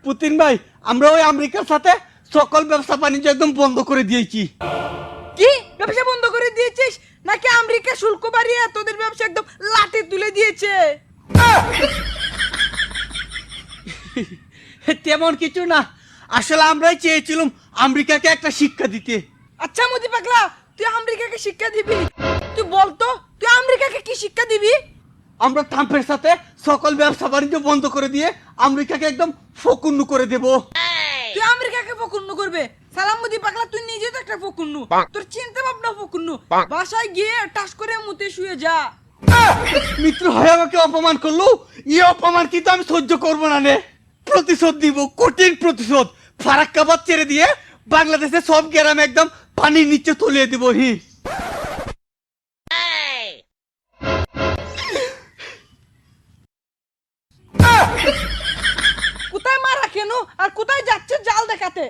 Putin ভাই, আমরা ওই আমেরিকার সাথে সকল ব্যবসা বাণিজ্য একদম বন্ধ করে দিয়েছি। কি ব্যবসা বন্ধ করে দিয়েছিস নাকি আমেরিকা শুল্ক বাড়িয়ে তোদের ব্যবসা একদম লাটে তুলে দিয়েছে? তেমন কিছু না, আসলে আমরাই চেয়েছিলাম আমেরিকাকে একটা শিক্ষা দিতে। আচ্ছা মুদি পাগলা, তুই আমেরিকাকে শিক্ষা দিবি? তুই বলতো তুই আমেরিকাকে কি শিক্ষা দিবি? আমরা ট্রাম্পের সাথে সকল ব্যবসা বাণিজ্য বন্ধ করে দিয়ে আমেরিকাকে একদম ফকুন্নু করে দেব। তুই আমেরিকাকে ফকুন্নু করবে? সালাম মুদি পাগলা, তুই নিজে তো একটা ফকুন্নু, তোর চিন্তা ভাবনা ফকুন্নু। বাসায় গিয়ে টাস করে মুতে শুয়ে যা। মিত্র হয়ে আমাকে অপমান করলো, এই অপমান কিন্তু আমি সহ্য করবো না রে। প্রতিশোধ দিব, কঠিন প্রতিশোধ। ফারাক্কাবাদ ছেড়ে দিয়ে বাংলাদেশের সব গ্রামে একদম পানির নিচে তলিয়ে দিব। কোথায় মারা কেন আর কোথায় যাচ্ছে জাল দেখাতে?